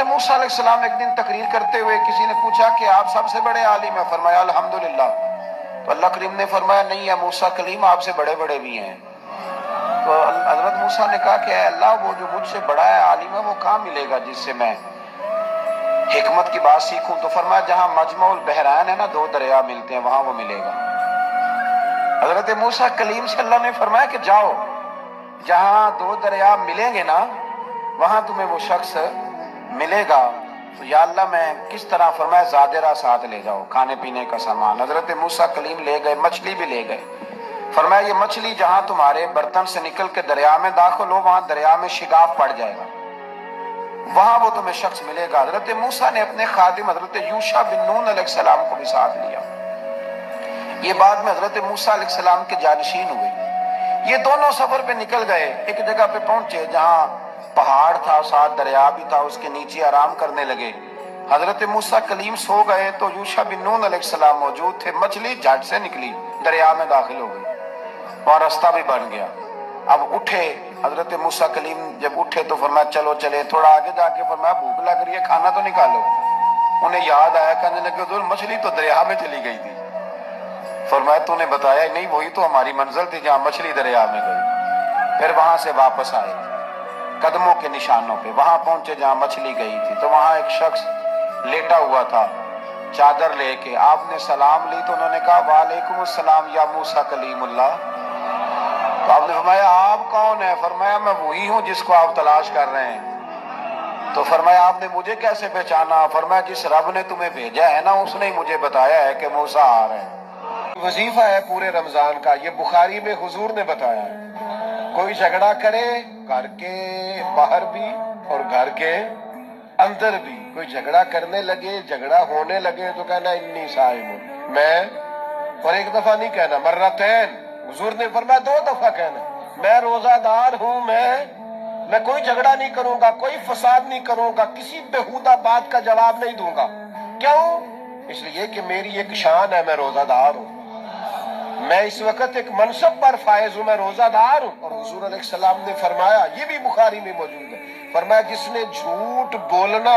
موسیٰ علیہ السلام ایک دن تقریر کرتے ہوئے کسی نے پوچھا کہ آپ سب سے بڑے عالم ہیں؟ فرمایا الحمدللہ۔ تو اللہ کریم نے فرمایا نہیں ہے موسیٰ کلیم آپ سے بڑے بڑے بھی ہیں۔ تو حضرت موسیٰ نے کہا کہ اے اللہ وہ جو مجھ سے بڑا ہے عالم ہے وہ کہاں ملے گا جس سے میں حکمت کی بات سیکھوں؟ تو فرمایا جہاں مجمع البحرین ہے نا، دو دریا ملتے ہیں، وہاں وہ ملے گا۔ حضرت موسیٰ کلیم سے اللہ نے فرمایا کہ جاؤ جہاں دو دریا ملیں گے نا وہاں تمہیں وہ شخص ملے گا۔ تو یا اللہ میں کس طرح؟ فرمایا زادرہ ساتھ لے جاؤ، کھانے پینے کا سامان۔ حضرت موسیٰ کلیم لے گئے، مچھلی بھی لے گئے۔ فرمایا یہ مچھلی جہاں تمہارے برتن سے نکل کے دریا میں داخل ہو وہاں دریا میں شگاف پڑ جائے گا، وہاں وہ تمہیں شخص ملے گا۔ حضرت موسیٰ نے اپنے خادم حضرت یوشع بن نون علیہ السلام کو بھی ساتھ لیا۔ یہ بعد میں حضرت موسیٰ علیہ السلام کے جانشین ہوئے۔ یہ دونوں سفر پہ نکل گئے، ایک جگہ پہ پہنچے جہاں پہاڑ تھا، ساتھ دریا بھی تھا، اس کے نیچے آرام کرنے لگے۔ حضرت موسیٰ کلیم سو گئے تو یوشع بن نون علیہ السلام موجود تھے، مچھلی جھٹ سے نکلی، دریا میں داخل ہو گئی اور راستہ بھی بن گیا۔ اب اٹھے حضرت موسیٰ کلیم، جب اٹھے تو فرمایا چلو چلے، تھوڑا آگے جا کے فرمایا بھوک لگ رہی ہے کھانا تو نکالو۔ انہیں یاد آیا، کہنے لگے حضور مچھلی تو دریا میں چلی گئی تھی۔ فرمایا تو نے بتایا نہیں، وہی تو ہماری منزل تھی جہاں مچھلی دریا میں گئی۔ پھر وہاں سے واپس آئے قدموں کے نشانوں پہ، وہاں پہنچے جہاں مچھلی گئی تھی تو وہاں ایک شخص لیٹا ہوا تھا چادر لے کے۔ آپ نے سلام لی تو انہوں نے کہا وعلیکم السلام یا موسیٰ کلیم اللہ۔ تو آپ نے فرمایا آپ کون ہیں؟ فرمایا میں وہی ہوں جس کو آپ تلاش کر رہے ہیں۔ تو فرمایا آپ نے مجھے کیسے پہچانا؟ فرمایا جس رب نے تمہیں بھیجا ہے نا اس نے ہی مجھے بتایا ہے کہ موسیٰ آ رہے ہیں۔ وظیفہ ہے پورے رمضان کا، یہ بخاری میں حضور نے بتایا ہے۔ کوئی جھگڑا کرے گھر کے باہر بھی اور گھر کے اندر بھی، کوئی جھگڑا کرنے لگے، جھگڑا ہونے لگے تو کہنا انی صائم ہوں میں، اور ایک دفعہ نہیں کہنا، مرتین۔ حضور نے فرمایا 2 دفعہ کہنا میں روزہ دار ہوں، میں کوئی جھگڑا نہیں کروں گا، کوئی فساد نہیں کروں گا، کسی بےہودہ بات کا جواب نہیں دوں گا۔ کیوں؟ اس لیے کہ میری ایک شان ہے، میں روزہ دار ہوں، میں اس وقت ایک منصب پر فائز ہوں، میں روزہ دار ہوں۔ اور حضور علیہ السلام نے فرمایا، یہ بھی بخاری میں موجود ہے، فرمایا جس نے جھوٹ بولنا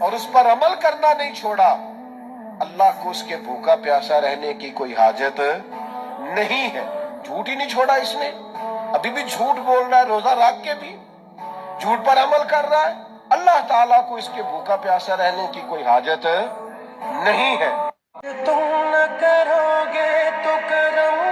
اور اس پر عمل کرنا نہیں چھوڑا اللہ کو اس کے بھوکا پیاسا رہنے کی کوئی حاجت نہیں ہے۔ جھوٹ ہی نہیں چھوڑا اس نے، ابھی بھی جھوٹ بول رہا ہے، روزہ رکھ کے بھی جھوٹ پر عمل کر رہا ہے، اللہ تعالیٰ کو اس کے بھوکا پیاسا رہنے کی کوئی حاجت نہیں ہے۔ تم نہ کرو گے تو کرم